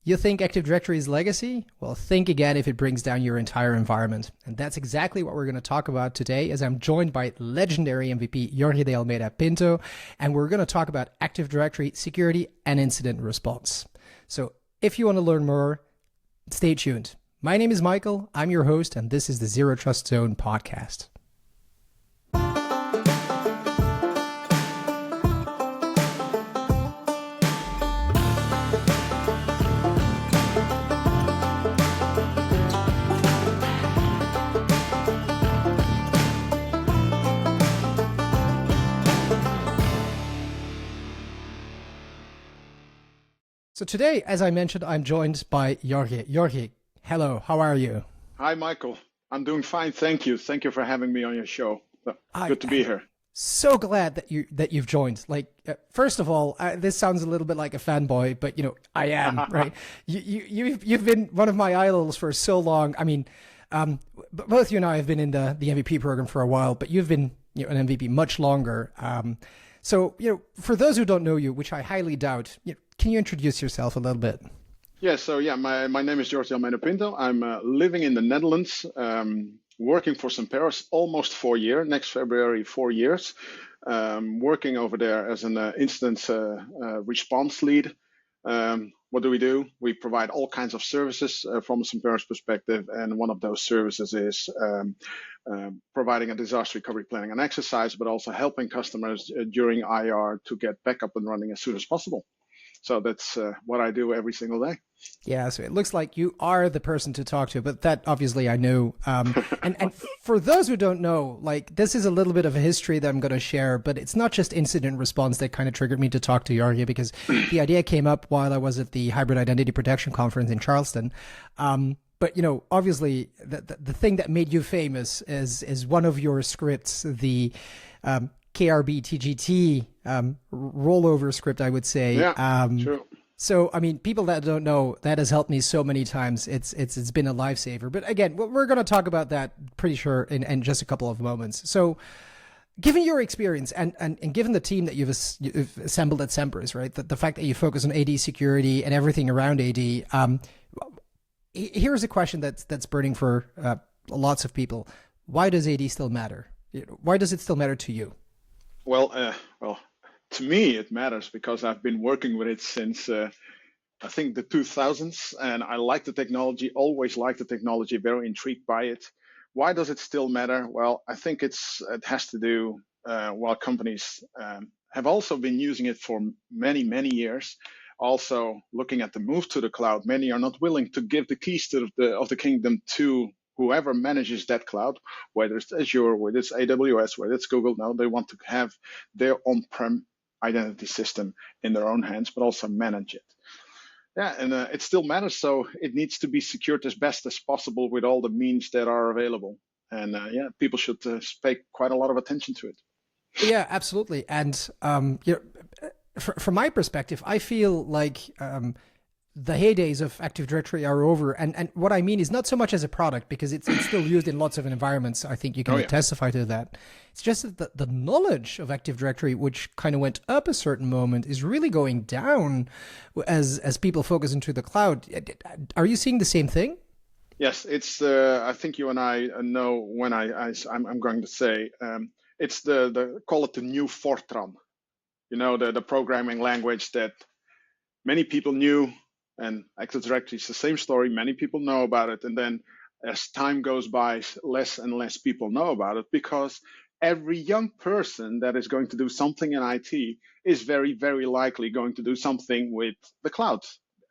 You think Active Directory is legacy? Well, think again if it brings down your entire environment. And that's exactly what we're going to talk about today as I'm joined by legendary MVP Jorge de Almeida Pinto, and we're going to talk about Active Directory security and incident response. So if you want to learn more, stay tuned. My name is Michael, I'm your host, and this is the Zero Trust Zone podcast. So today, as I mentioned, I'm joined by Jorge. Jorge, hello, how are you? Hi, Michael. I'm doing fine, thank you. Thank you for having me on your show. Good to be here. So glad that you've joined. First of all, this sounds a little bit like a fanboy, but I am, right? You've been one of my idols for so long. I mean, both you and I have been in the MVP program for a while, but you've been an MVP much longer. So for those who don't know you, which I highly doubt, can you introduce yourself a little bit? Yeah, my name is Jorge Almeida Pinto. I'm living in the Netherlands, working for Paris almost 4 years, next February, 4 years. Working over there as an incident response lead. What do? We provide all kinds of services from a Paris perspective, and one of those services is providing a disaster recovery planning and exercise, but also helping customers during IR to get back up and running as soon as possible. So that's what I do every single day. Yeah, so it looks like you are the person to talk to, but that obviously I know. And for those who don't know, this is a little bit of a history that I'm going to share, but it's not just incident response that kind of triggered me to talk to Jorge, because the idea came up while I was at the Hybrid Identity Protection Conference in Charleston. But obviously the thing that made you famous is one of your scripts, the KRB TGT rollover script, I would say. Yeah, true. So, I mean, people that don't know, that has helped me so many times. It's been a lifesaver. But again, we're going to talk about that pretty sure in just a couple of moments. So, given your experience and given the team that you've assembled at Semperis, right, the fact that you focus on AD security and everything around AD, here's a question that's burning for lots of people. Why does AD still matter? Why does it still matter to you? Well, to me, it matters because I've been working with it since, I think, the 2000s, and I like the technology, always liked the technology, very intrigued by it. Why does it still matter? Well, I think it has to do, while companies have also been using it for many, many years. Also, looking at the move to the cloud, many are not willing to give the keys of the kingdom to whoever manages that cloud, whether it's Azure, whether it's AWS, whether it's Google. Now they want to have their on-prem identity system in their own hands, but also manage it. Yeah, and it still matters. So it needs to be secured as best as possible with all the means that are available. And people should pay quite a lot of attention to it. Yeah, absolutely. And from my perspective, I feel like the heydays of Active Directory are over. And what I mean is not so much as a product, because it's still used in lots of environments. I think you can testify to that. It's just that the knowledge of Active Directory, which kind of went up a certain moment, is really going down as people focus into the cloud. Are you seeing the same thing? Yes, it's. I think you and I know when I'm going to say it's call it the new Fortran. The programming language that many people knew. And Active Directory is the same story. Many people know about it. And then as time goes by, less and less people know about it, because every young person that is going to do something in IT is very, very likely going to do something with the cloud.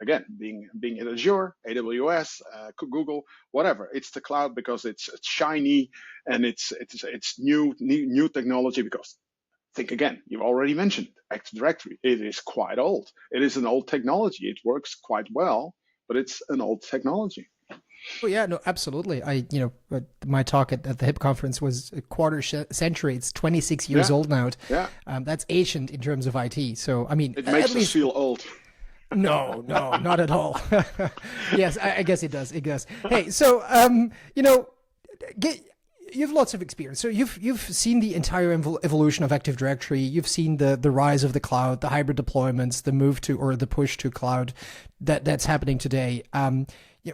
Again, being at Azure, AWS, Google, whatever. It's the cloud because it's shiny and it's new technology. Because think again, you've already mentioned Active Directory. It is quite old. It is an old technology. It works quite well, but it's an old technology. Oh yeah, no, absolutely. My talk at the HIP conference was a quarter century. It's 26 years old now. Yeah. That's ancient in terms of IT. So, I mean, it makes us feel old. No, not at all. Yes, I guess it does. It does. Hey, so, You've lots of experience. So you've seen the entire evolution of Active Directory. You've seen the rise of the cloud, the hybrid deployments, the move to or the push to cloud that's happening today.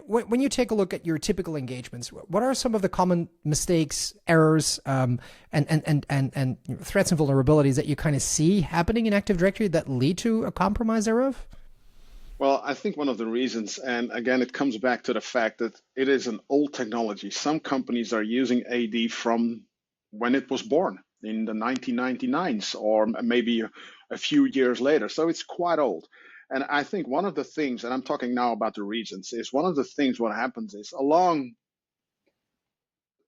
When you take a look at your typical engagements, what are some of the common mistakes, errors, and threats and vulnerabilities that you kind of see happening in Active Directory that lead to a compromise thereof? Well, I think one of the reasons, and again, it comes back to the fact that it is an old technology. Some companies are using AD from when it was born in the 1999s or maybe a few years later. So it's quite old. And I think one of the things, and I'm talking now about the reasons, is one of the things what happens is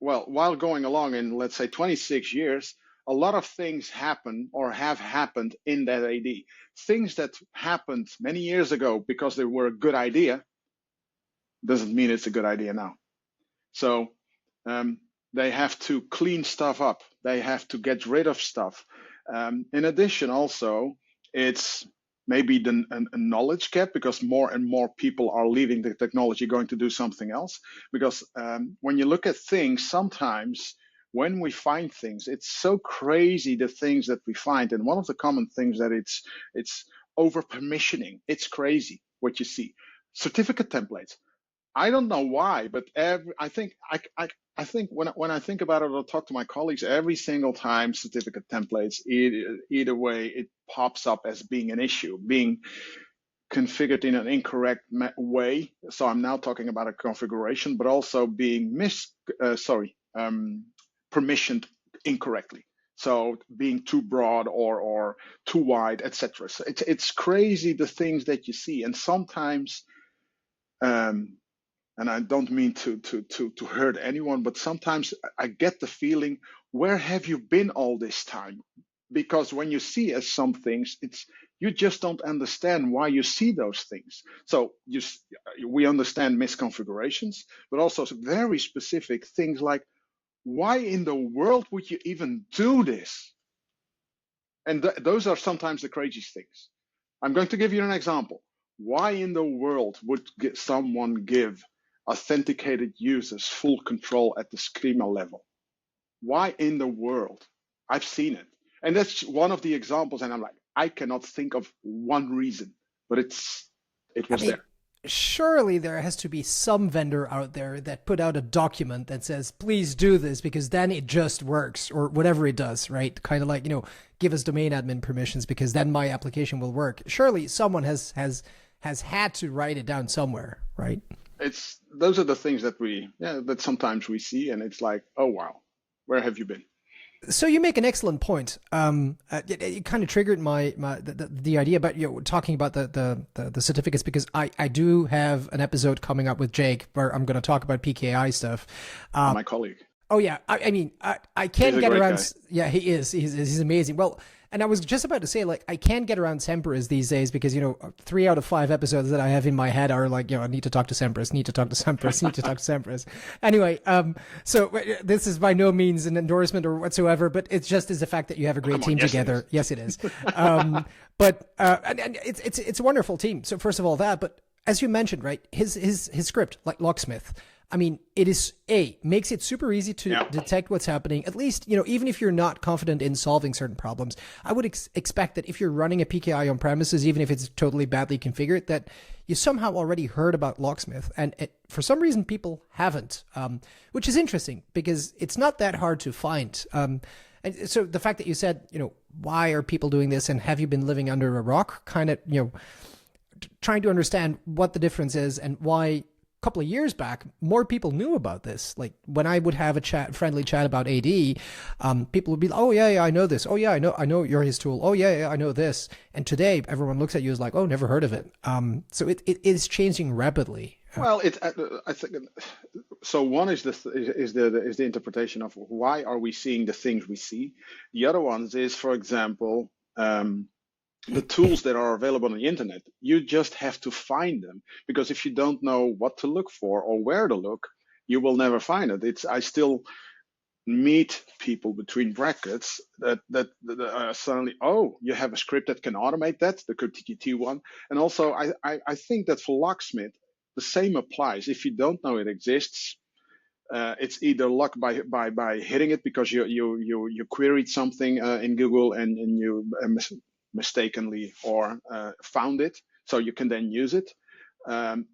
while going along in, let's say, 26 years, a lot of things happen or have happened in that AD. Things that happened many years ago because they were a good idea doesn't mean it's a good idea now. So they have to clean stuff up. They have to get rid of stuff. In addition, also, it's maybe a knowledge gap because more and more people are leaving the technology, going to do something else. Because when you look at things, sometimes when we find things, it's so crazy the things that we find. And one of the common things that it's over permissioning. It's crazy what you see. Certificate templates. I don't know why, but I think when I think about it or talk to my colleagues, every single time certificate templates, either way, it pops up as being an issue, being configured in an incorrect way. So I'm now talking about a configuration, but also being permissioned incorrectly. So being too broad or too wide, etc. So it's crazy the things that you see, and sometimes. And I don't mean to hurt anyone, but sometimes I get the feeling, where have you been all this time? Because when you see as some things, you just don't understand why you see those things. So we understand misconfigurations, but also very specific things like, why in the world would you even do this? And those are sometimes the craziest things. I'm going to give you an example. Why in the world would someone give authenticated users full control at the schema level? Why in the world? I've seen it. And that's one of the examples. And I'm like, I cannot think of one reason, but it was there. Surely there has to be some vendor out there that put out a document that says, please do this because then it just works, or whatever it does, right? Kind of like, give us domain admin permissions because then my application will work. Surely someone has had to write it down somewhere, right? Those are the things that that sometimes we see, and it's like, oh wow, where have you been? So you make an excellent point. It kind of triggered the idea about talking about the certificates, because I do have an episode coming up with Jake where I'm going to talk about PKI stuff. My colleague. Oh yeah, I can't get around. Guy. Yeah, he is. He's amazing. Well, and I was just about to say, like, I can't get around Semperis these days because 3 out of 5 episodes that I have in my head are like, I need to talk to Semperis, need to talk to Semperis, need to talk to Semperis. Anyway, so this is by no means an endorsement or whatsoever, but it just is the fact that you have a great team together. Yes, it is. But and it's a wonderful team. So first of all, but as you mentioned, right, his script, like Locksmith. I mean, makes it super easy to detect what's happening. At least, even if you're not confident in solving certain problems, I would expect that if you're running a PKI on premises, even if it's totally badly configured, that you somehow already heard about Locksmith. And for some reason, people haven't, which is interesting because it's not that hard to find. And so the fact that you said, why are people doing this? And have you been living under a rock? Kind of, trying to understand what the difference is and why. Couple of years back, more people knew about this. Like when I would have a friendly chat about AD, people would be like, oh yeah, I know this. Oh yeah, I know you're his tool. Oh yeah, I know this. And today everyone looks at you as like, oh, never heard of it. So it is changing rapidly. Well, I think so. One is the interpretation of why are we seeing the things we see. The other one is, for example, the tools that are available on the internet, you just have to find them, because if you don't know what to look for or where to look, you will never find it. I still meet people between brackets that suddenly, oh, you have a script that can automate that, the CryptKT one. And also, I think that for Locksmith, the same applies. If you don't know it exists, It's either luck by hitting it because you queried something in Google and you mistakenly or found it, so you can then use it,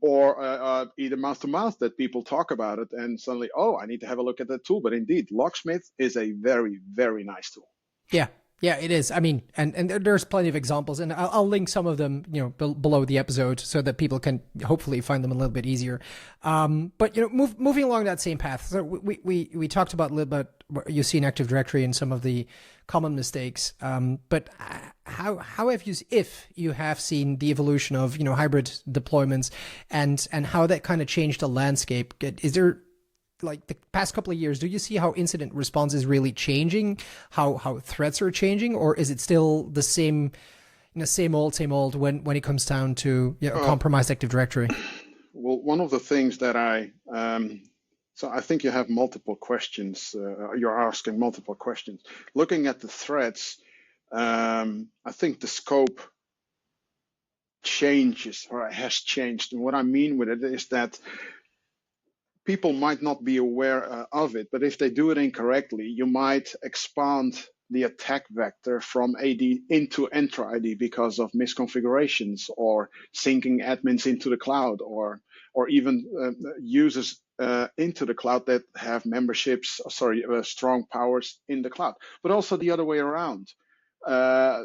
or either mouth to mouth that people talk about it and suddenly, oh, I need to have a look at that tool. But indeed, Locksmith is a very, very nice tool. Yeah. Yeah, it is. I mean, and there's plenty of examples, and I'll link some of them, below the episode so that people can hopefully find them a little bit easier. But moving along that same path, so we talked about a little bit what you see in Active Directory and some of the common mistakes. But how have you, if you have seen the evolution of hybrid deployments and how that kind of changed the landscape? Is there, like, the past couple of years, do you see how incident response is really changing, how threats are changing, or is it still the same, same old when it comes down to compromised Active Directory? Well, one of the things that so I think you have multiple questions. You're asking multiple questions. Looking at the threats, I think the scope changes, or has changed. And what I mean with it is that people might not be aware of it, but if they do it incorrectly, you might expand the attack vector from AD into Entra ID because of misconfigurations or syncing admins into the cloud, or even users into the cloud that have strong powers in the cloud, but also the other way around.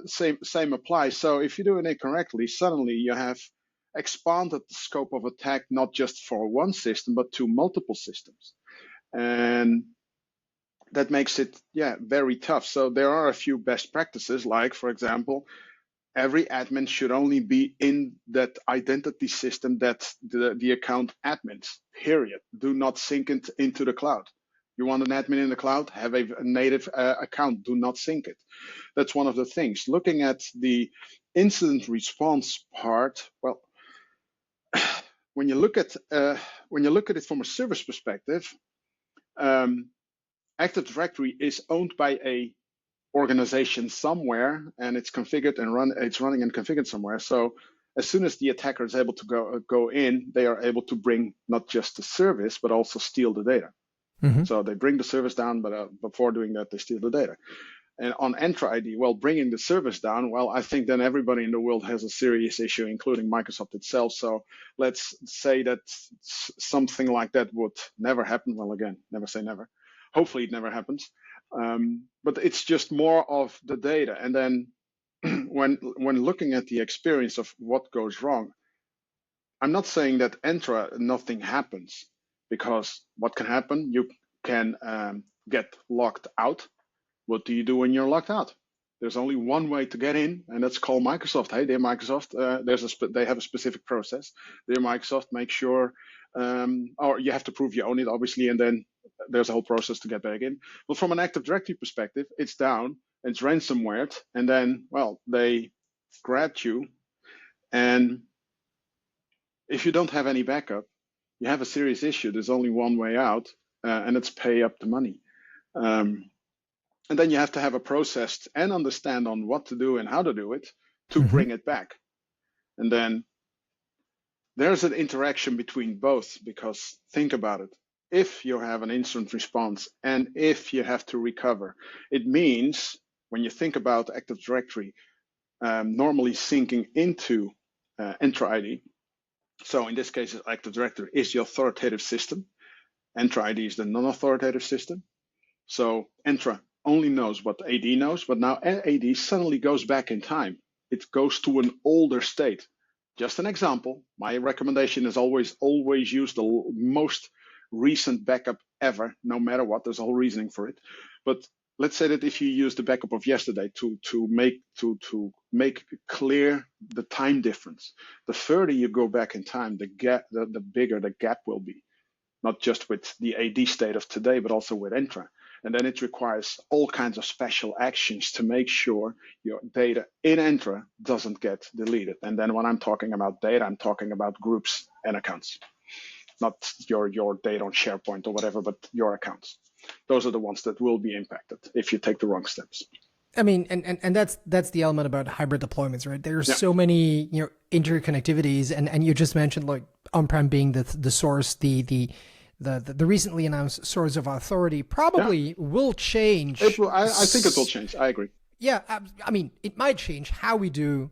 Same applies. So if you do it incorrectly, suddenly you have expanded the scope of attack, not just for one system, but to multiple systems. And that makes it, very tough. So there are a few best practices, like, for example, every admin should only be in that identity system that the account admins, period. Do not sync it into the cloud. You want an admin in the cloud, have a native account, do not sync it. That's one of the things. Looking at the incident response part, well, when you look at it from a service perspective, Active Directory is owned by a organization somewhere, and it's configured and it's running and configured somewhere. So as soon as the attacker is able to go in, they are able to bring not just the service, but also steal the data. Mm-hmm. So they bring the service down, but before doing that, they steal the data. And on Entra ID, well, bringing the service down, well, I think then everybody in the world has a serious issue, including Microsoft itself. So let's say that something like that would never happen. Well, again, never say never. Hopefully it never happens. But it's just more of the data. And then when looking at the experience of what goes wrong, I'm not saying that Entra, nothing happens, because what can happen? You can get locked out. What do you do when you're locked out? There's only one way to get in, and that's call Microsoft. Hey, dear Microsoft, they have a specific process. Dear Microsoft, make sure, or you have to prove you own it, obviously, and then there's a whole process to get back in. But from an Active Directory perspective, it's down, it's ransomware, and then, well, they grabbed you, and if you don't have any backup, you have a serious issue. There's only one way out, and it's pay up the money. And then you have to have a process and understand on what to do and how to do it to bring it back. And then there's an interaction between both, because think about it. If you have an incident response and if you have to recover, it means when you think about Active Directory, normally syncing into Entra ID. So in this case, Active Directory is the authoritative system. Entra ID is the non-authoritative system. So Entra only knows what AD knows, but now AD suddenly goes back in time. It goes to an older state. Just an example, my recommendation is always use the most recent backup ever, no matter what. There's a whole reasoning for it. But let's say that if you use the backup of yesterday to make clear the time difference, the further you go back in time, the bigger the gap will be, not just with the AD state of today, but also with Entra. And then it requires all kinds of special actions to make sure your data in Entra doesn't get deleted. And then when I'm talking about data, I'm talking about groups and accounts, not your data on SharePoint or whatever, but your accounts. Those are the ones that will be impacted if you take the wrong steps. I mean, and that's the element about hybrid deployments, right? There's so many, interconnectivities, and you just mentioned like on-prem being the source, the the recently announced source of authority Yeah, probably will change. it will. I think it will change. I agree. Yeah, I mean, it might change how we do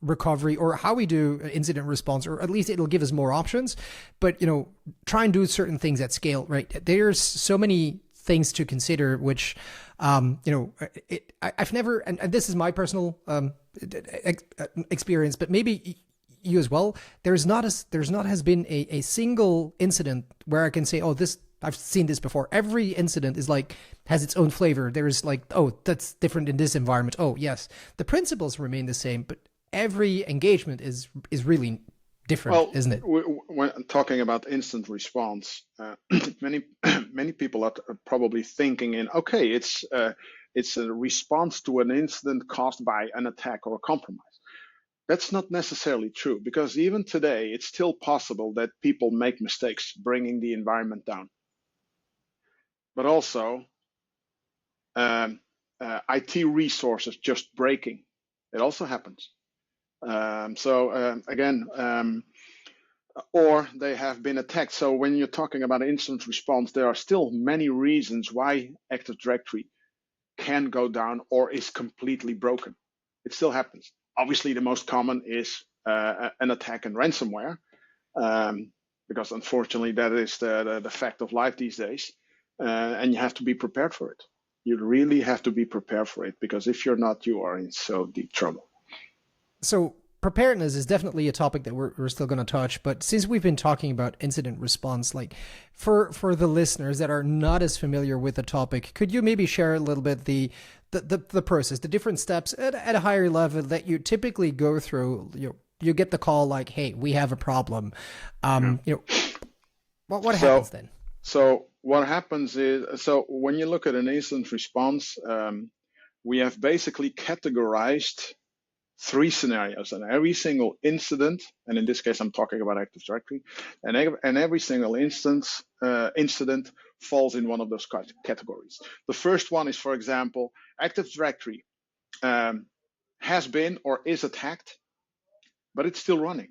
recovery or how we do incident response, or at least it'll give us more options. But try and do certain things at scale, right? There's so many things to consider, which I've never, and this is my personal experience, but maybe you as well. There's not has been a single incident where I can say, oh, this I've seen this before. Every incident is like has its own flavor. There's like, oh, that's different in this environment. Oh, yes, the principles remain the same, but every engagement is really different, Well, isn't it? when talking about instant response, many many people are probably thinking in, okay, it's a response to an incident caused by an attack or a compromise. That's not necessarily true, because even today, it's still possible that people make mistakes bringing the environment down. But also, IT resources just breaking. It also happens. Again, or they have been attacked. So when you're talking about instant response, there are still many reasons why Active Directory can go down or is completely broken. It still happens. Obviously, the most common is an attack and ransomware, because unfortunately that is the fact of life these days, and you have to be prepared for it. You really have to be prepared for it, because if you're not, you are in so deep trouble. So preparedness is definitely a topic that we're still going to touch, but since we've been talking about incident response, like for the listeners that are not as familiar with the topic, could you maybe share a little bit the process, the different steps at a higher level that you typically go through? You get the call like, hey, we have a problem. What happens then? So what happens is, so when you look at an incident response, we have basically categorized 3 scenarios, and every single incident, and in this case I'm talking about Active Directory, and every single incident falls in one of those categories. The first one is, for example, Active Directory has been or is attacked, but it's still running.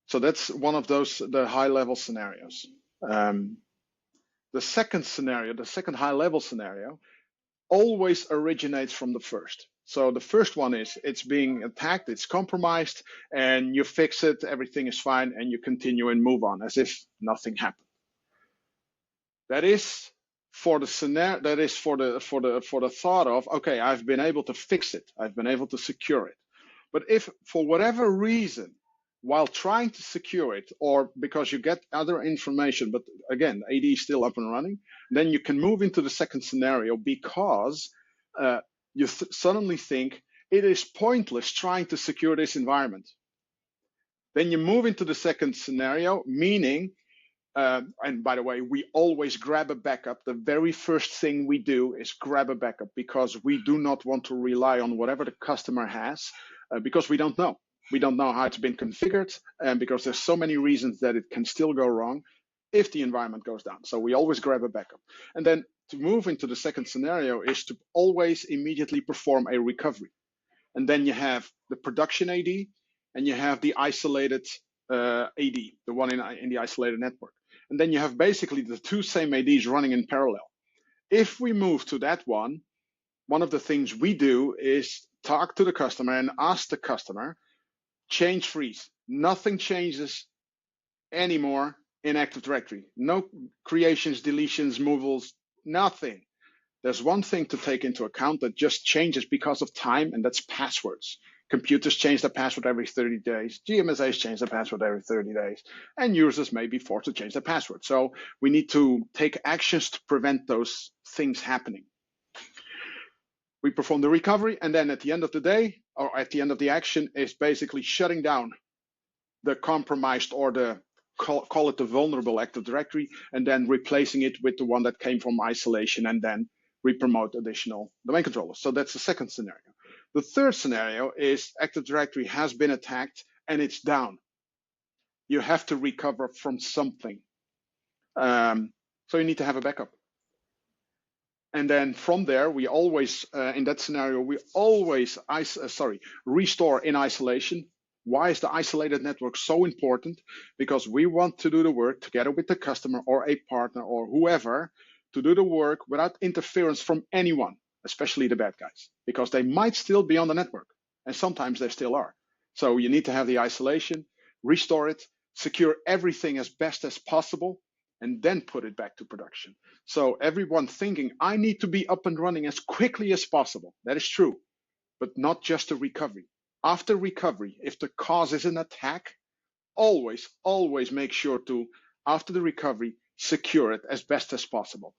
So that's one of those, the high-level scenarios. The second scenario, the second high-level scenario, always originates from the first. So the first one is it's being attacked, it's compromised, and you fix it, everything is fine, and you continue and move on as if nothing happened. That is for the scenario. That is for the thought of, okay, I've been able to fix it, I've been able to secure it. But if for whatever reason, while trying to secure it, or because you get other information, but again, AD is still up and running, then you can move into the second scenario, because you suddenly think it is pointless trying to secure this environment. Then you move into the second scenario, meaning, and by the way, we always grab a backup. The very first thing we do is grab a backup, because we do not want to rely on whatever the customer has, because we don't know. We don't know how it's been configured, and because there's so many reasons that it can still go wrong if the environment goes down. So we always grab a backup. And then to move into the second scenario is to always immediately perform a recovery. And then you have the production AD, and you have the isolated AD, the one in the isolated network. And then you have basically the 2 same ADs running in parallel. If we move to that one of the things we do is talk to the customer and ask the customer, change freeze. Nothing changes anymore in Active Directory. No creations, deletions, movals, nothing. There's one thing to take into account that just changes because of time, and that's passwords. Computers change their password every 30 days. GMSAs change their password every 30 days. And users may be forced to change their password. So we need to take actions to prevent those things happening. We perform the recovery, and then at the end of the day, or at the end of the action, is basically shutting down the compromised, or the call it the vulnerable Active Directory, and then replacing it with the one that came from isolation, and then re-promote additional domain controllers. So that's the second scenario. The third scenario is Active Directory has been attacked and it's down. You have to recover from something. So you need to have a backup. And then from there, we always, in that scenario, we always restore in isolation. Why is the isolated network so important? Because we want to do the work together with the customer or a partner or whoever to do the work without interference from anyone, especially the bad guys, because they might still be on the network, and sometimes they still are. So you need to have the isolation, restore it, secure everything as best as possible, and then put it back to production. So everyone thinking, I need to be up and running as quickly as possible. That is true, but not just the recovery. After recovery, if the cause is an attack, always, always make sure to, after the recovery, secure it as best as possible.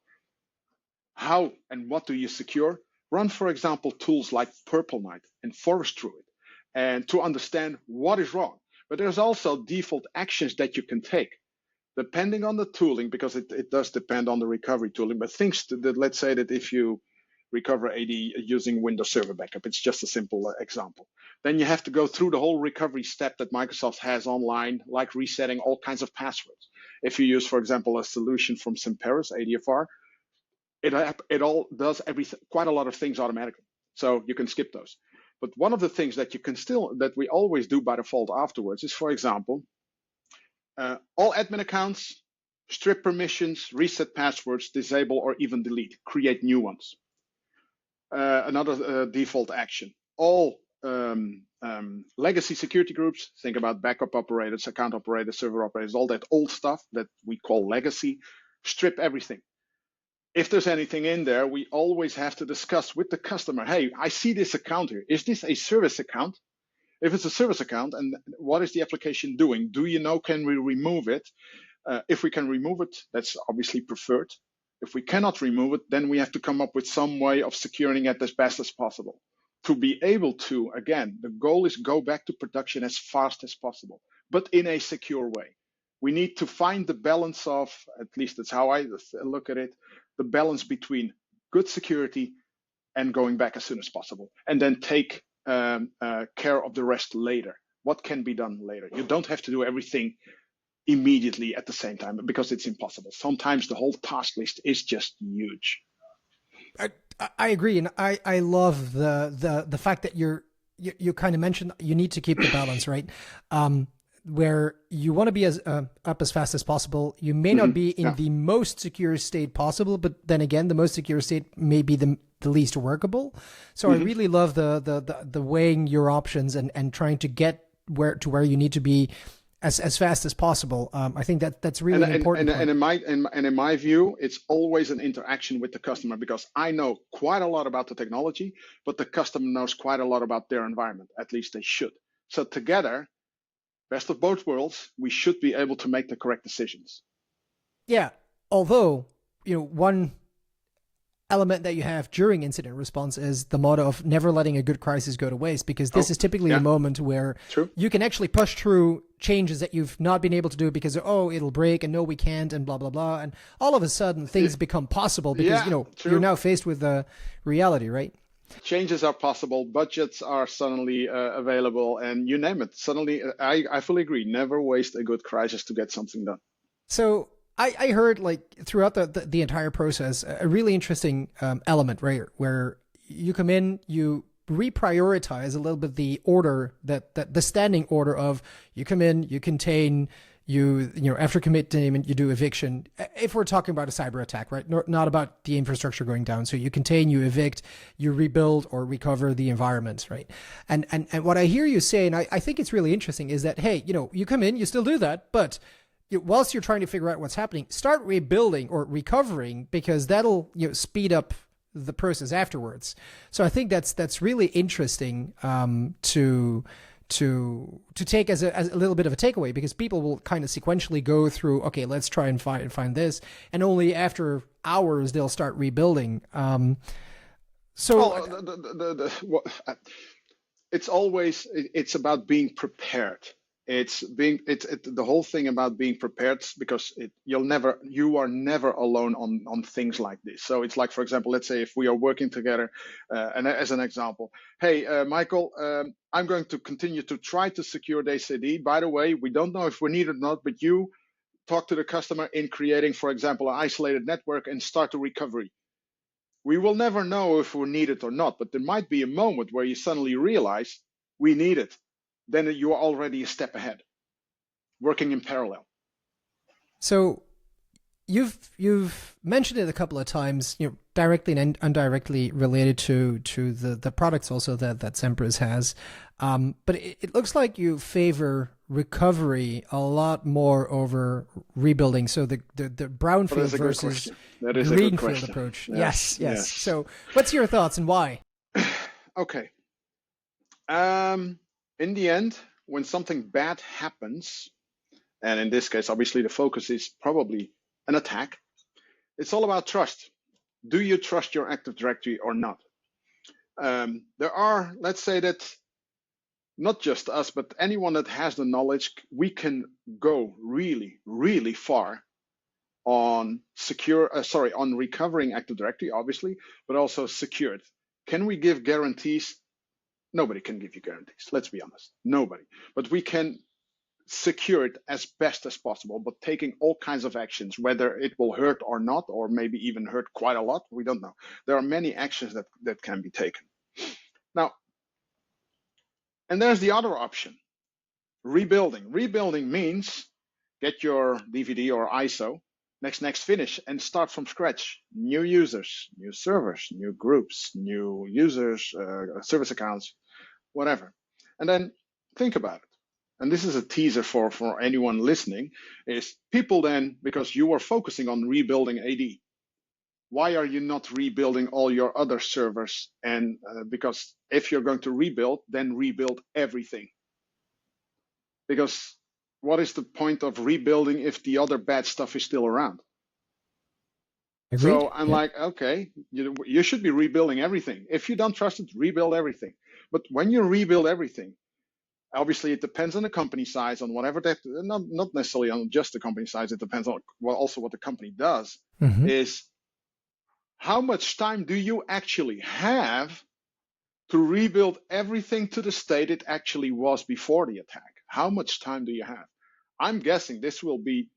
How and what do you secure? Run, for example, tools like Purple Night and Forest Druid, and to understand what is wrong. But there's also default actions that you can take depending on the tooling, because it does depend on the recovery tooling. But things that, let's say that if you recover AD using Windows Server Backup, it's just a simple example. Then you have to go through the whole recovery step that Microsoft has online, like resetting all kinds of passwords. If you use, for example, a solution from Semperis, ADFR, it all does everything, quite a lot of things automatically. So you can skip those. But one of the things that you can still, that we always do by default afterwards is, for example, all admin accounts, strip permissions, reset passwords, disable or even delete, create new ones. Another default action, all legacy security groups, think about backup operators, account operators, server operators, all that old stuff that we call legacy, strip everything. If there's anything in there, we always have to discuss with the customer, hey, I see this account here. Is this a service account? If it's a service account, and what is the application doing? Do you know, can we remove it? If we can remove it, that's obviously preferred. If we cannot remove it, then we have to come up with some way of securing it as best as possible. To be able to, again, the goal is go back to production as fast as possible, but in a secure way. We need to find the balance of, at least that's how I look at it, the balance between good security and going back as soon as possible, and then take care of the rest later. What can be done later? You don't have to do everything immediately at the same time because it's impossible. Sometimes the whole task list is just huge. I agree, and I love the fact that you kind of mentioned you need to keep the balance, right? Where you want to be as up as fast as possible. You may not be in the most secure state possible, but then again, the most secure state may be the least workable. So I really love the weighing your options and trying to get where you need to be as fast as possible. I think that's really important. And in my view, it's always an interaction with the customer, because I know quite a lot about the technology, but the customer knows quite a lot about their environment. At least they should. So together, best of both worlds, we should be able to make the correct decisions. Yeah. Although, one element that you have during incident response is the motto of never letting a good crisis go to waste, because this is typically a moment where you can actually push through changes that you've not been able to do because, it'll break and no, we can't and blah, blah, blah. And all of a sudden things become possible because, you're now faced with the reality, right? Changes are possible, budgets are suddenly available, and you name it. Suddenly, I fully agree. Never waste a good crisis to get something done. So I heard, like, throughout the entire process, a really interesting element, right, where you come in, you reprioritize a little bit the order, that the standing order of you come in, you contain, after containment, you do eviction. If we're talking about a cyber attack, right? Not about the infrastructure going down. So you contain, you evict, you rebuild or recover the environments, right? And what I hear you say, and I think it's really interesting, is that, hey, you come in, you still do that, but whilst you're trying to figure out what's happening, start rebuilding or recovering, because that'll speed up the process afterwards. So I think that's really interesting to take as a little bit of a takeaway, because people will kind of sequentially go through, okay, let's try and find this, and only after hours they'll start rebuilding. It's about being prepared. It's the whole thing about being prepared, because you are never alone on things like this. So it's like, for example, let's say if we are working together, and as an example, hey, Michael, I'm going to continue to try to secure the ACD. By the way, we don't know if we need it or not, but you talk to the customer in creating, for example, an isolated network and start the recovery. We will never know if we need it or not, but there might be a moment where you suddenly realize we need it. then you are already a step ahead, working in parallel. So you've mentioned it a couple of times, directly and indirectly related to the products also that Sempris has. But it looks like you favor recovery a lot more over rebuilding. So the brownfield versus greenfield approach. Yes. So what's your thoughts and why? Okay. In the end, when something bad happens, and in this case, obviously the focus is probably an attack, it's all about trust. Do you trust your Active Directory or not? There are, let's say that not just us, but anyone that has the knowledge, we can go really, really far on on recovering Active Directory, obviously, but also secured. Can we give guarantees? Nobody can give you guarantees. Let's be honest, nobody. But we can secure it as best as possible, but taking all kinds of actions, whether it will hurt or not, or maybe even hurt quite a lot, we don't know. There are many actions that can be taken. Now, and there's the other option, rebuilding. Rebuilding means get your DVD or ISO, next finish, and start from scratch. New users, new servers, new groups, new users, service accounts, whatever. And then think about it. And this is a teaser for anyone listening, is people then, because you are focusing on rebuilding AD, why are you not rebuilding all your other servers? And because if you're going to rebuild, then rebuild everything. Because what is the point of rebuilding if the other bad stuff is still around? Agreed. So I'm like, okay, you should be rebuilding everything. If you don't trust it, rebuild everything. But when you rebuild everything, obviously it depends on the company size, on whatever that, not necessarily on just the company size, it depends on also what the company does, is how much time do you actually have to rebuild everything to the state it actually was before the attack? How much time do you have? I'm guessing this will be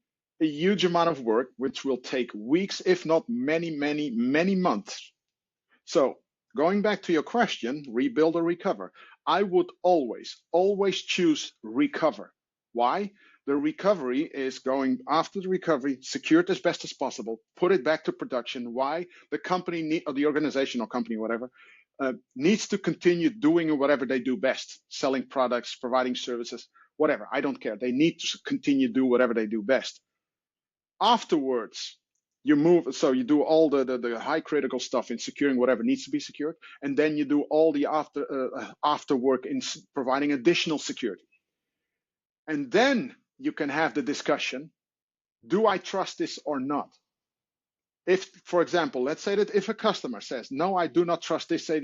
a huge amount of work, which will take weeks, if not many, many, many months. So going back to your question, rebuild or recover, I would always choose recover. Why? The recovery is going after the recovery, secure it as best as possible, put it back to production. Why? The company or the organization or company, whatever, needs to continue doing whatever they do best, selling products, providing services, whatever. I don't care. They need to continue to do whatever they do best. Afterwards, you move, so you do all the high critical stuff in securing whatever needs to be secured, and then you do all the after work in providing additional security. And then you can have the discussion, do I trust this or not? If, for example, let's say that if a customer says, no, I do not trust this AD,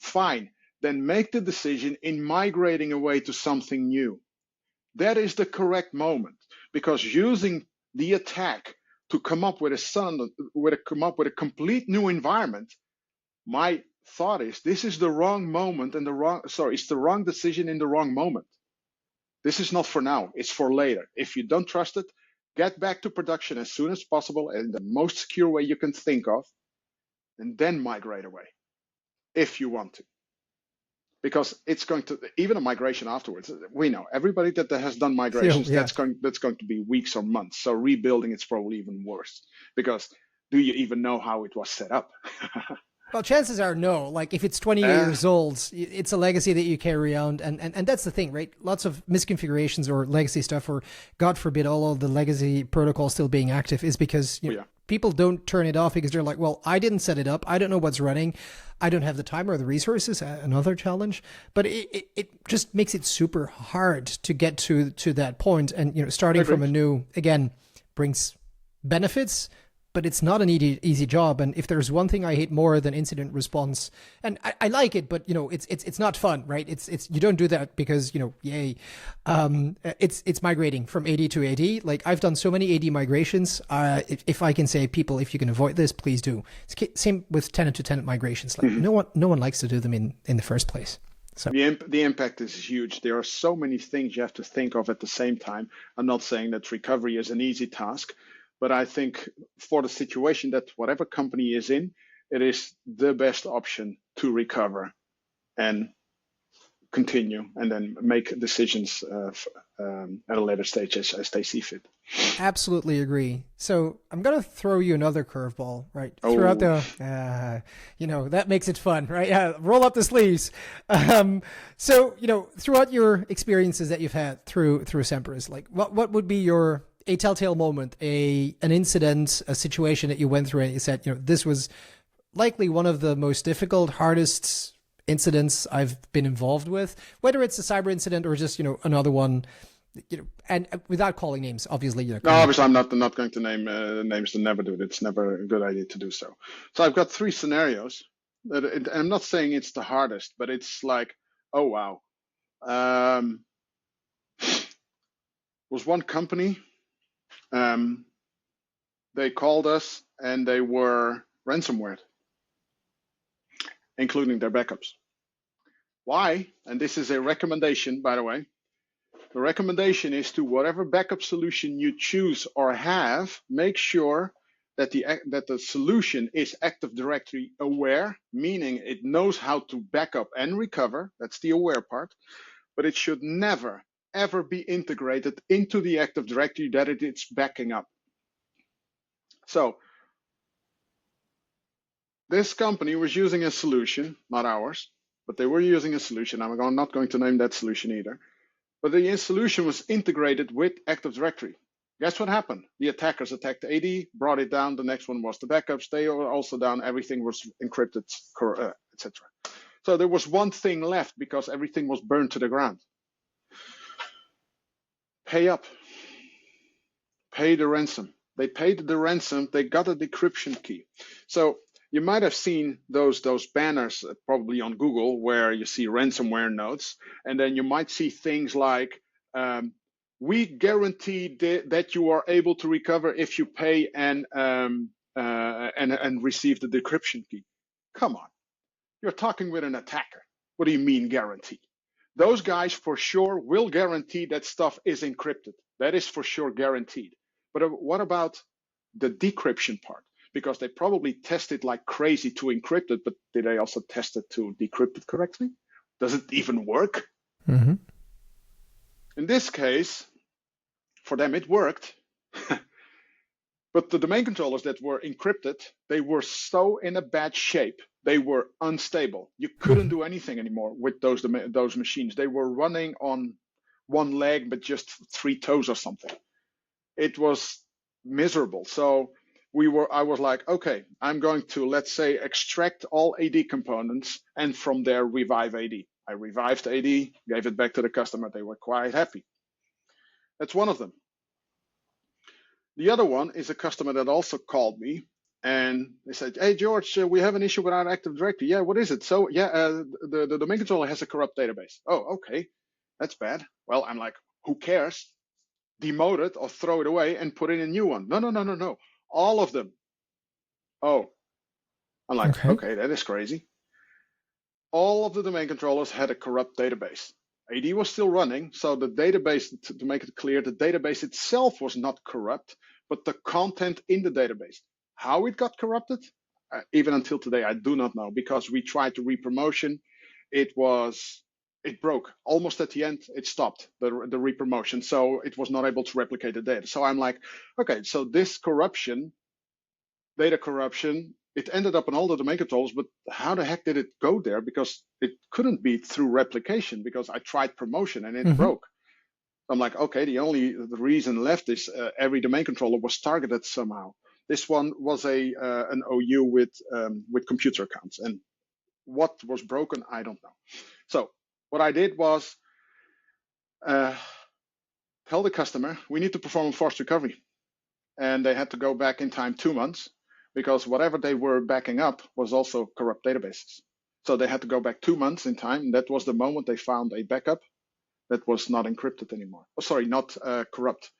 fine, then make the decision in migrating away to something new. That is the correct moment, because using the attack to come up with a complete new environment, my thought is this is the wrong moment and it's the wrong decision in the wrong moment. This is not for now, it's for later. If you don't trust it, get back to production as soon as possible in the most secure way you can think of, and then migrate away if you want to. Because it's going to, even a migration afterwards, we know everybody that has done migrations, that's going to be weeks or months. So rebuilding, it's probably even worse, because do you even know how it was set up? Well, chances are no. Like if it's 20 years old, it's a legacy that you carry around, and that's the thing, right? Lots of misconfigurations or legacy stuff, or God forbid, all of the legacy protocols still being active, is because people don't turn it off because they're like, well, I didn't set it up, I don't know what's running, I don't have the time or the resources. Another challenge, but it just makes it super hard to get to that point, and starting from a new again brings benefits. But it's not an easy job. And if there's one thing I hate more than incident response, and I like it, but it's not fun, right? It's you don't do that because yay. It's migrating from AD to AD. Like I've done so many AD migrations. If I can say people, if you can avoid this, please do. It's same with tenant to tenant migrations. Like no one likes to do them in the first place. So the impact is huge. There are so many things you have to think of at the same time. I'm not saying that recovery is an easy task. But I think for the situation that whatever company is in, it is the best option to recover and continue and then make decisions at a later stage as they see fit. Absolutely agree. So I'm going to throw you another curveball, right? Oh. Throughout that makes it fun, right? Yeah, roll up the sleeves. So, throughout your experiences that you've had through Semperis, like what would be a telltale moment, an incident, a situation that you went through and you said, this was likely one of the most difficult, hardest incidents I've been involved with, whether it's a cyber incident or just, another one, and without calling names, obviously. No, obviously I'm not going to name names to never do it. It's never a good idea to do so. So I've got 3 scenarios. I'm not saying it's the hardest, but it's like, oh, wow. Was one company, they called us and they were ransomware, including their backups. Why? And this is a recommendation, by the way. The recommendation is to whatever backup solution you choose or have, make sure that the solution is Active Directory aware, meaning it knows how to back up and recover. That's the aware part. But it should never, ever be integrated into the Active Directory that it's backing up. So this company was using a solution, not ours, but they were using a solution. I'm not going to name that solution either. But the solution was integrated with Active Directory. Guess what happened? The attackers attacked AD, brought it down. The next one was the backups. They were also down. Everything was encrypted, etc. So there was one thing left because everything was burned to the ground. Pay up. Pay the ransom. They paid the ransom. They got a decryption key. So you might have seen those banners probably on Google where you see ransomware notes, and then you might see things like, we guarantee that you are able to recover if you pay and receive the decryption key. Come on, you're talking with an attacker. What do you mean guarantee? Those guys for sure will guarantee that stuff is encrypted. That is for sure guaranteed. But what about the decryption part? Because they probably tested like crazy to encrypt it, but did they also test it to decrypt it correctly? Does it even work? Mm-hmm. In this case, for them it worked, but the domain controllers that were encrypted, they were so in a bad shape. They were unstable. You couldn't do anything anymore with those machines. They were running on one leg, but just 3 toes or something. It was miserable. So I was like, okay, I'm going to, let's say, extract all AD components and from there revive AD. I revived AD, gave it back to the customer. They were quite happy. That's one of them. The other one is a customer that also called me and they said, hey, George, we have an issue with our Active Directory. Yeah, what is it? So the domain controller has a corrupt database. Oh, okay, that's bad. Well, I'm like, who cares? Demote it or throw it away and put in a new one. No. All of them. Oh, I'm like, okay, that is crazy. All of the domain controllers had a corrupt database. AD was still running, so the database, to make it clear, the database itself was not corrupt, but the content in the database. How it got corrupted, even until today, I do not know, because we tried to repromotion. It broke. Almost at the end, it stopped, the repromotion, so it was not able to replicate the data. So I'm like, okay, so this corruption, data corruption, it ended up on all the domain controllers, but how the heck did it go there? Because it couldn't be through replication, because I tried promotion and it broke. I'm like, okay, the reason left is every domain controller was targeted somehow. This one was an OU with computer accounts, and what was broken, I don't know. So what I did was tell the customer, we need to perform a forced recovery. And they had to go back in time 2 months, because whatever they were backing up was also corrupt databases. So they had to go back 2 months in time. That was the moment they found a backup that was not encrypted anymore. Oh, sorry, not corrupt,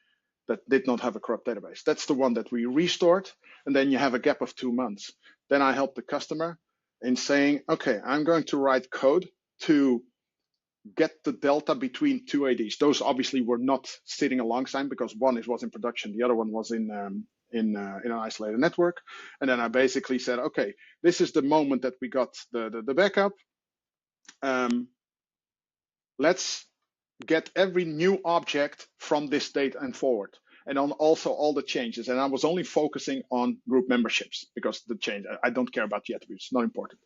that did not have a corrupt database. That's the one that we restored. And then you have a gap of 2 months. Then I helped the customer in saying, okay, I'm going to write code to get the delta between 2 ADs. Those obviously were not sitting alongside, because one was in production, the other one was in an isolated network. And then I basically said, okay, this is the moment that we got the backup. let's get every new object from this date and forward, and on also all the changes. And I was only focusing on group memberships because the change, I don't care about the attributes, not important.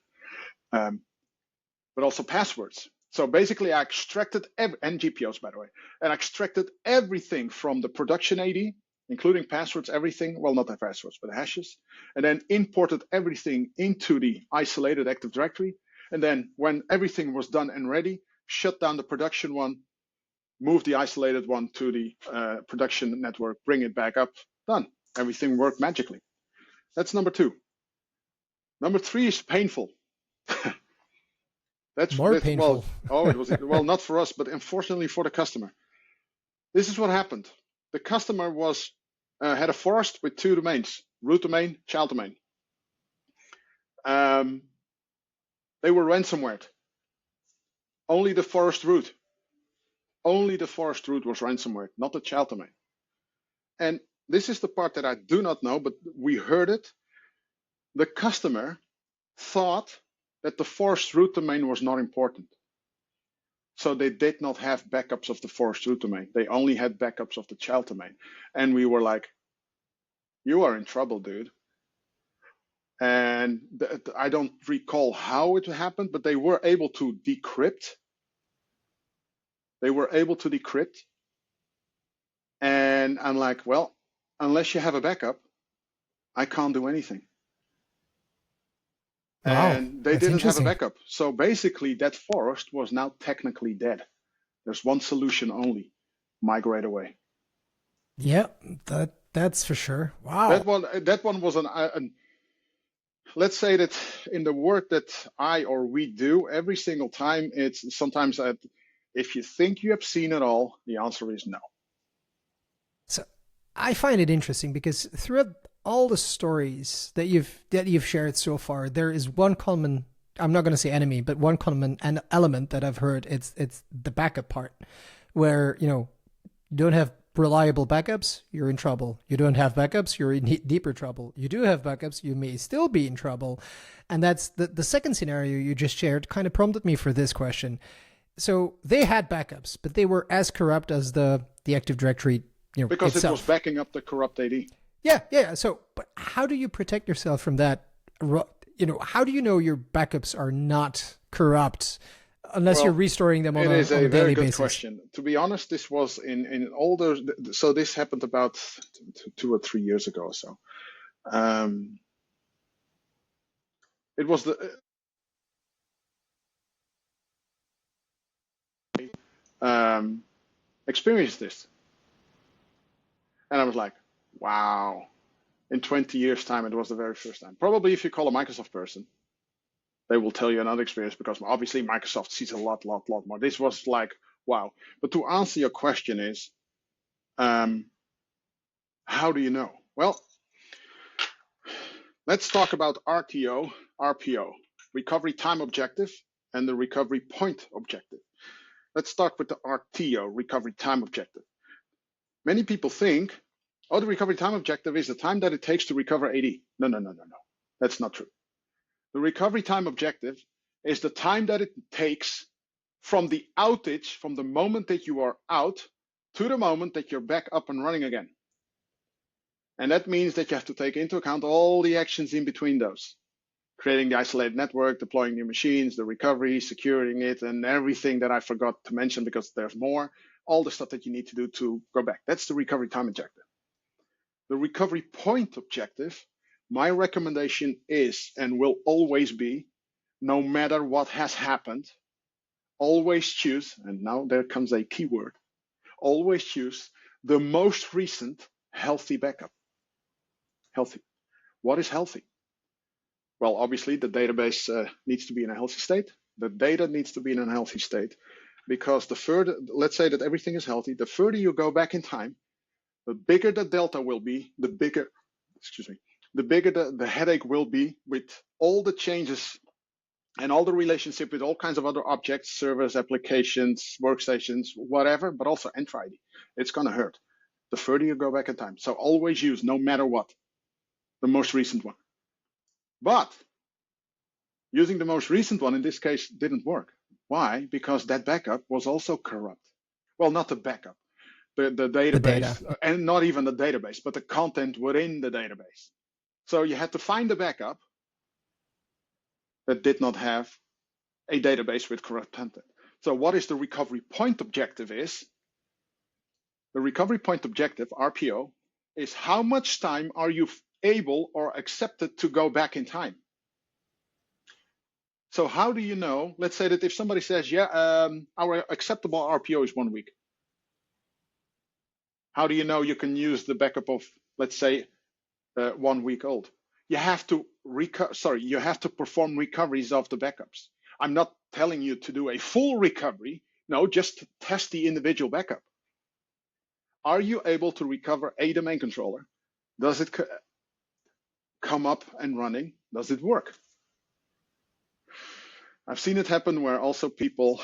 But also passwords. So basically I extracted, and GPOs by the way, and I extracted everything from the production AD, including passwords, everything, well, not the passwords, but the hashes, and then imported everything into the isolated Active Directory. And then when everything was done and ready, shut down the production one, move the isolated one to the production network, bring it back up, done. Everything worked magically. That's number 2. Number 3 is painful. That's painful. It was not for us, but unfortunately for the customer. This is what happened. The customer was had a forest with 2 domains: root domain, child domain. They were ransomware. Only the forest root. Only the forest root was ransomware, not the child domain. And this is the part that I do not know, but we heard it. The customer thought that the forest root domain was not important. So they did not have backups of the forest root domain. They only had backups of the child domain. And we were like, you are in trouble, dude. And I don't recall how it happened, but they were able to decrypt. And I'm like, well, unless you have a backup, I can't do anything. Wow, and they didn't have a backup. So basically that forest was now technically dead. There's one solution only: migrate away. Yeah, that's for sure. Wow. That one was let's say that in the work that we do every single time, it's sometimes if you think you have seen it all, the answer is no. So I find it interesting because throughout all the stories that you've shared so far, there is one common, I'm not going to say enemy, but one common element that I've heard. It's the backup part, where you don't have reliable backups, you're in trouble. You don't have backups, you're in deeper trouble. You do have backups, you may still be in trouble. And that's the second scenario you just shared kind of prompted me for this question. So they had backups, but they were as corrupt as the Active Directory, because itself. It was backing up the corrupt AD. Yeah. So, but how do you protect yourself from that? How do you know your backups are not corrupt unless you're restoring them on a daily basis? It is a very good question. To be honest, this was in older. So this happened about 2 or 3 years ago or so. It was experienced this, and I was like, wow. In 20 years' time, it was the very first time. Probably if you call a Microsoft person, they will tell you another experience, because obviously Microsoft sees a lot more. This was like, wow. But to answer your question is, how do you know? Well, let's talk about RTO, RPO, recovery time objective, and the recovery point objective. Let's start with the RTO, recovery time objective. Many people think, the recovery time objective is the time that it takes to recover AD. No. That's not true. The recovery time objective is the time that it takes from the outage, from the moment that you are out, to the moment that you're back up and running again. And that means that you have to take into account all the actions in between those. Creating the isolated network, deploying new machines, the recovery, securing it, and everything that I forgot to mention because there's more. All the stuff that you need to do to go back. That's the recovery time objective. The recovery point objective, my recommendation is and will always be, no matter what has happened, always choose, and now there comes a keyword, always choose the most recent healthy backup. Healthy. What is healthy? Well, obviously the database needs to be in a healthy state. The data needs to be in a healthy state, because the further, let's say that everything is healthy, the further you go back in time, the bigger the delta will be, the bigger the headache will be with all the changes and all the relationship with all kinds of other objects, servers, applications, workstations, whatever, but also Entra ID. It's going to hurt the further you go back in time. So always use, no matter what, the most recent one. But using the most recent one in this case didn't work. Why? Because that backup was also corrupt. Well, not the backup, the The data. database, and not even the database, but the content within the database. So you had to find a backup that did not have a database with corrupt content. So what is the recovery point objective is, the recovery point objective, RPO, is how much time are you able or accepted to go back in time? So how do you know, let's say that if somebody says, yeah, our acceptable RPO is 1 week. How do you know you can use the backup of, let's say, 1 week old? You have to you have to perform recoveries of the backups. I'm not telling you to do a full recovery. No, just to test the individual backup. Are you able to recover a domain controller? Does it come up and running? Does it work? I've seen it happen where also people,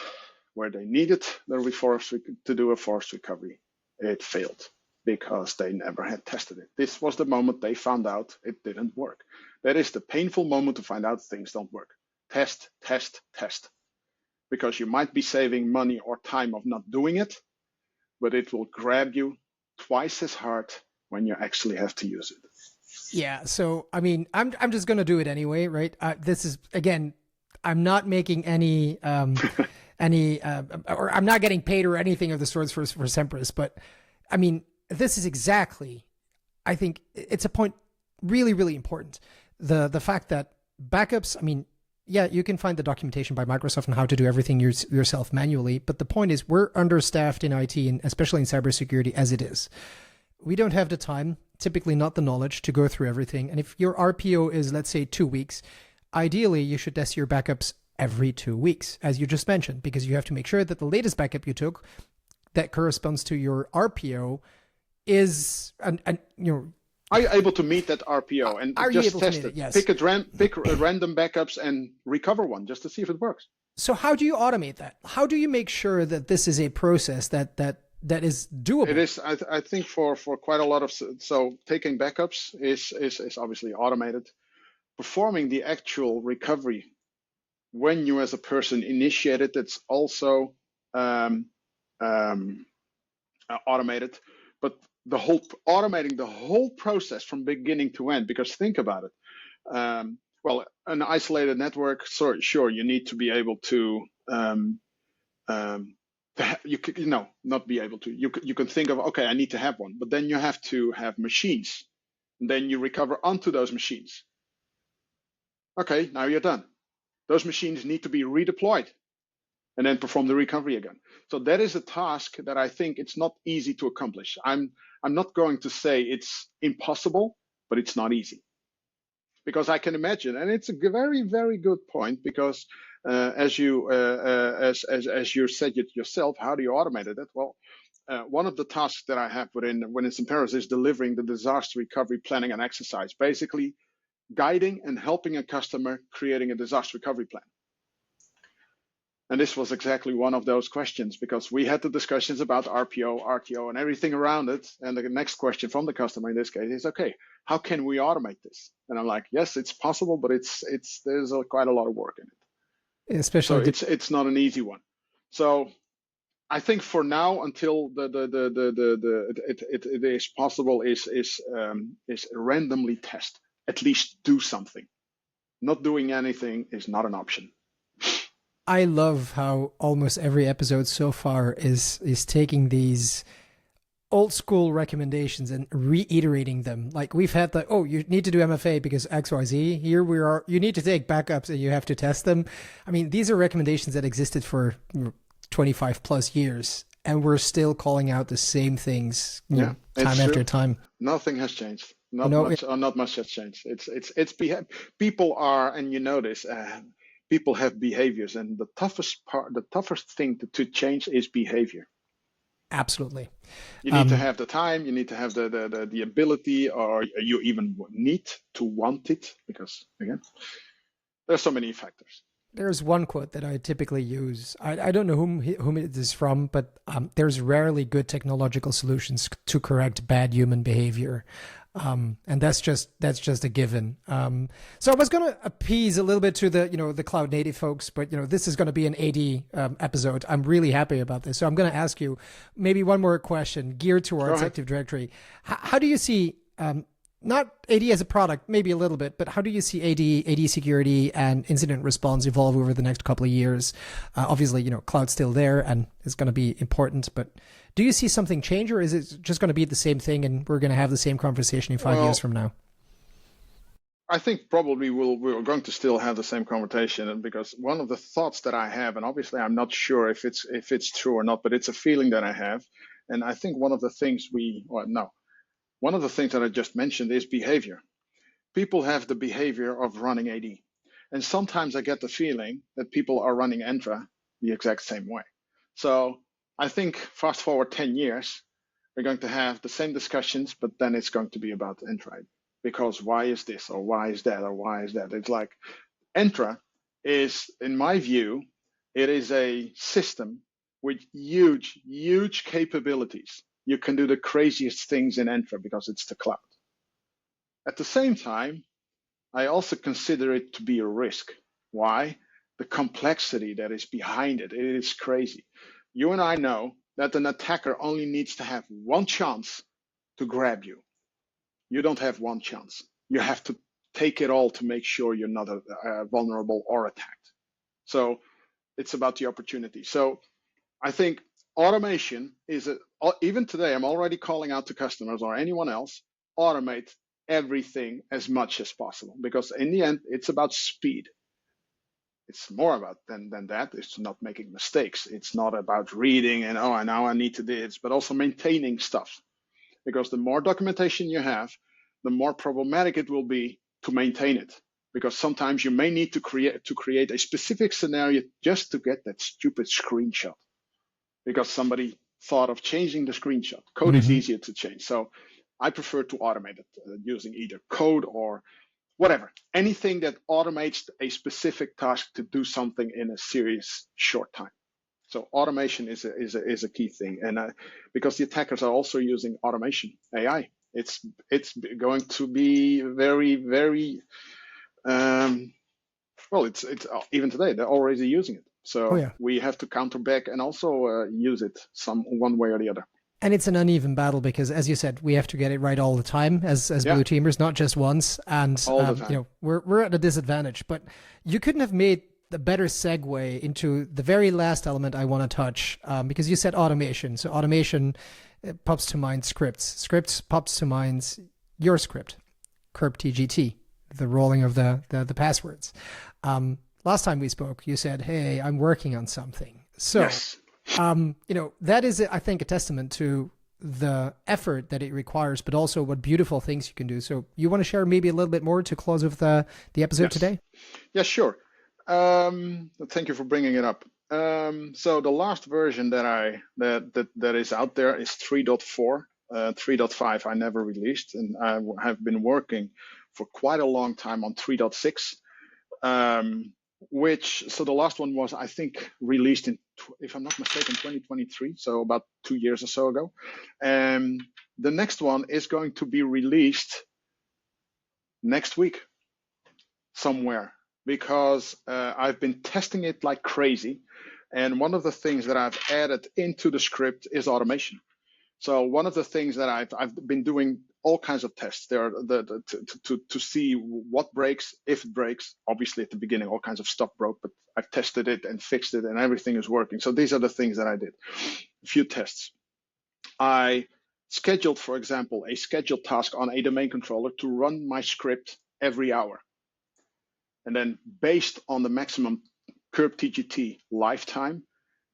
where they needed to do a forced recovery, it failed because they never had tested it. This was the moment they found out it didn't work. That is the painful moment to find out things don't work. Test, test, test. Because you might be saving money or time of not doing it, but it will grab you twice as hard when you actually have to use it. Yeah. So, I mean, I'm just going to do it anyway, right? This is, again, I'm not making any, or I'm not getting paid or anything of the sorts for Semperis, but I mean, this is exactly, I think it's a point really, really important. The fact that backups, I mean, yeah, you can find the documentation by Microsoft on how to do everything yourself manually. But the point is we're understaffed in IT and especially in cybersecurity as it is. We don't have the time, typically not the knowledge to go through everything. And if your RPO is, let's say, 2 weeks, ideally you should test your backups every 2 weeks, as you just mentioned, because you have to make sure that the latest backup you took that corresponds to your RPO is, are you able to meet that RPO and just test it? Yes. Pick random backups and recover one just to see if it works. So how do you automate that? How do you make sure that this is a process that is doable? It is. I think for quite a lot of, so taking backups is obviously automated. Performing the actual recovery when you as a person initiate it, it's also automated. But automating the whole process from beginning to end, because think about it. Well, an isolated network, sure, you need to be able to, not be able to. You can think of, okay, I need to have one, but then you have to have machines. And then you recover onto those machines. Okay, now you're done. Those machines need to be redeployed and then perform the recovery again. So that is a task that I think it's not easy to accomplish. I'm not going to say it's impossible, but it's not easy. Because I can imagine, and it's a very, very good point, because as you said it yourself, how do you automate it? Well, one of the tasks that I have when it's in Paris is delivering the disaster recovery planning and exercise, basically guiding and helping a customer creating a disaster recovery plan. And this was exactly one of those questions, because we had the discussions about RPO, RTO, and everything around it. And the next question from the customer in this case is, okay, how can we automate this? And I'm like, yes, it's possible, but there's quite a lot of work in it. Especially, so it's not an easy one. So I think for now, until it is possible, is randomly test. At least do something. Not doing anything is not an option. I love how almost every episode so far is taking these old school recommendations and reiterating them. Like we've had the, oh, you need to do MFA because XYZ. Here we are, you need to take backups and you have to test them. I mean, these are recommendations that existed for 25 plus years, and we're still calling out the same things time after time. Nothing has changed. Not much has changed. People are, and you know this, people have behaviors, and the toughest thing to change is behavior. Absolutely. You need to have the time, you need to have the ability, or you even need to want it, because again, there's so many factors. There's one quote that I typically use. I don't know whom it is from, but there's rarely good technological solutions to correct bad human behavior. And that's just a given. So I was going to appease a little bit to the the cloud native folks, but this is going to be an AD episode. I'm really happy about this, so I'm going to ask you maybe one more question geared towards Active Directory. How do you see not AD as a product, maybe a little bit, but how do you see AD security and incident response evolve over the next couple of years? Obviously, cloud's still there and it's going to be important, but do you see something change, or is it just going to be the same thing and we're going to have the same conversation in 5 years from now? I think probably we're going to still have the same conversation, because one of the thoughts that I have, and obviously I'm not sure if it's true or not, but it's a feeling that I have, and I think one of the things one of the things that I just mentioned is behavior. People have the behavior of running AD, and sometimes I get the feeling that people are running Entra the exact same way. So I think fast forward 10 years, we're going to have the same discussions, but then it's going to be about Entra. Because why is this, or why is that, or why is that? It's like Entra is, in my view, it is a system with huge, huge capabilities. You can do the craziest things in Entra because it's the cloud. At the same time, I also consider it to be a risk. Why? The complexity that is behind it. It is crazy. You and I know that an attacker only needs to have one chance to grab you. You don't have one chance. You have to take it all to make sure you're not vulnerable or attacked. So it's about the opportunity. So I think automation is, even today, I'm already calling out to customers or anyone else, automate everything as much as possible, because in the end, it's about speed. It's more about than that. It's not making mistakes. It's not about reading and, now I need to do this, but also maintaining stuff. Because the more documentation you have, the more problematic it will be to maintain it. Because sometimes you may need to create a specific scenario just to get that stupid screenshot, because somebody thought of changing the screenshot. Code is easier to change. So I prefer to automate it using either code or whatever. Anything that automates a specific task to do something in a serious short time. So automation is a key thing, and because the attackers are also using automation, AI, it's going to be very, very well. It's even today they're already using it. So we have to counter back and also use it one way or the other. And it's an uneven battle because, as you said, we have to get it right all the time as blue teamers, not just once. And all the time. We're at a disadvantage. But you couldn't have made the better segue into the very last element I want to touch, because you said automation. So automation pops to mind scripts. Scripts pops to mind your script, KERP-TGT, the rolling of the passwords. Last time we spoke, you said, "Hey, I'm working on something." So, yes. That is, I think, a testament to the effort that it requires, but also what beautiful things you can do. So you want to share maybe a little bit more to close with the episode today? Yeah, sure. Thank you for bringing it up. So the last version that is out there is 3.4. 3.5 I never released, and I have been working for quite a long time on 3.6. So the last one was, I think, released in, if I'm not mistaken, 2023, so about 2 years or so ago. And the next one is going to be released next week somewhere, because I've been testing it like crazy. And one of the things that I've added into the script is automation. So one of the things that I've been doing all kinds of tests there to see what breaks, if it breaks. Obviously, at the beginning, all kinds of stuff broke, but I've tested it and fixed it, and everything is working. So these are the things that I did. A few tests. I scheduled, for example, a scheduled task on a domain controller to run my script every hour. And then based on the maximum KERP-TGT lifetime,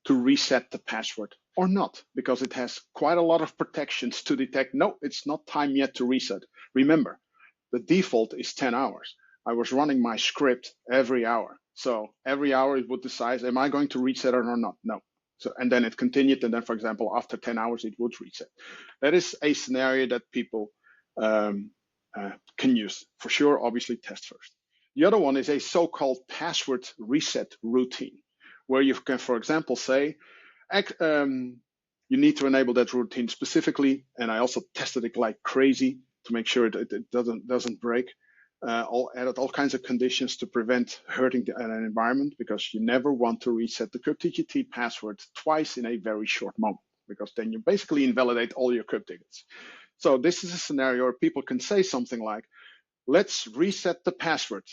to reset the password or not, because it has quite a lot of protections to detect, no, it's not time yet to reset. Remember, the default is 10 hours. I was running my script every hour. So every hour it would decide, am I going to reset it or not? No. So, and then it continued. And then, for example, after 10 hours, it would reset. That is a scenario that people can use. For sure, obviously, test first. The other one is a so-called password reset routine, where you can, for example, say, you need to enable that routine specifically. And I also tested it like crazy. to make sure that it doesn't break. Added all kinds of conditions to prevent hurting an environment, because you never want to reset the cryptGT password twice in a very short moment, because then you basically invalidate all your crypt tickets. So this is a scenario where people can say something like, let's reset the password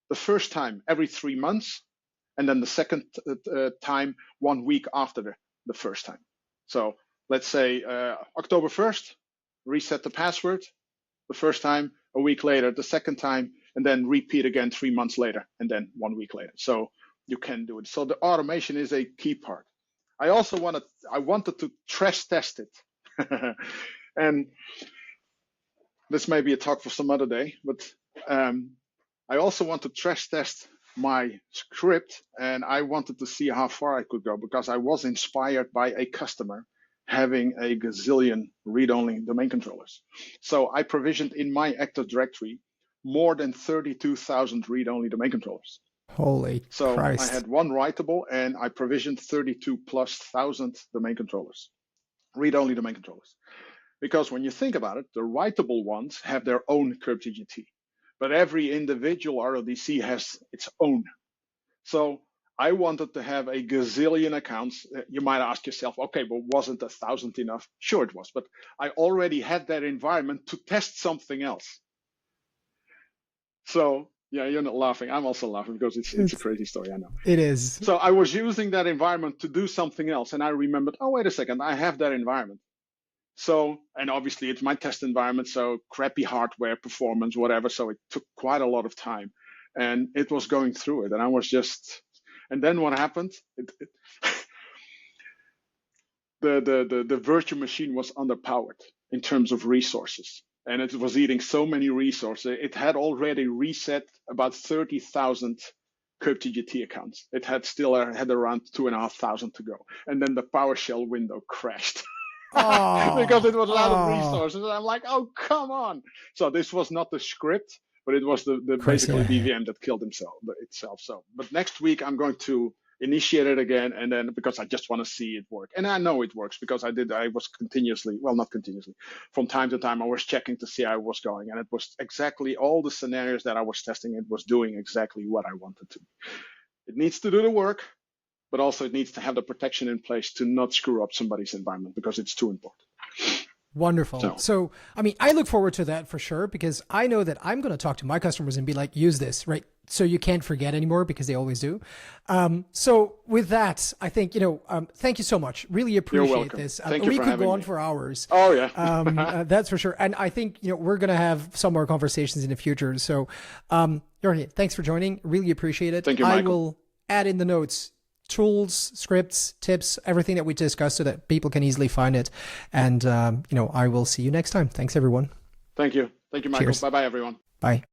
the first time every 3 months, and then the second time 1 week after the first time. So let's say October 1st, reset the password the first time, a week later, the second time, and then repeat again 3 months later, and then 1 week later. So you can do it. So the automation is a key part. I also wanted to stress test it. And this may be a talk for some other day, but I also want to stress test my script, and I wanted to see how far I could go, because I was inspired by a customer having a gazillion read-only domain controllers. So I provisioned in my Active Directory more than 32,000 read-only domain controllers. Holy Christ. I had one writable, and I provisioned 32,000+ domain controllers, read-only domain controllers. Because when you think about it, the writable ones have their own cryptGT, but every individual RODC has its own. So I wanted to have a gazillion accounts. You might ask yourself, okay, but wasn't 1,000 enough? Sure it was, but I already had that environment to test something else. So yeah, you're not laughing. I'm also laughing because it's a crazy story, I know. It is. So I was using that environment to do something else, and I remembered, oh, wait a second, I have that environment. So, and obviously it's my test environment, so crappy hardware, performance, whatever. So it took quite a lot of time, and it was going through it. And I was just, and then what happened? The virtual machine was underpowered in terms of resources, and it was eating so many resources. It had already reset about 30,000 cryptGT accounts. It had around 2,500 to go. And then the PowerShell window crashed. Because it was out of resources. And I'm like, oh, come on. So this was not the script, but it was the basically DVM that killed itself. So, but next week I'm going to initiate it again, and then because I just want to see it work. And I know it works because I was continuously, well, not continuously, from time to time I was checking to see how it was going, and it was exactly all the scenarios that I was testing. It was doing exactly what I wanted to. It needs to do the work, but also it needs to have the protection in place to not screw up somebody's environment, because it's too important. Wonderful. So, I mean, I look forward to that for sure, because I know that I'm going to talk to my customers and be like, use this, right? So you can't forget anymore, because they always do. So with that, I think, thank you so much. Really appreciate this. We could go on for hours. Oh yeah. That's for sure. And I think, we're going to have some more conversations in the future. So, Jorge, thanks for joining. Really appreciate it. Thank you, Michael. I will add in the notes tools, scripts, tips, everything that we discussed so that people can easily find it. And, I will see you next time. Thanks, everyone. Thank you. Thank you, Michael. Cheers. Bye-bye, everyone. Bye.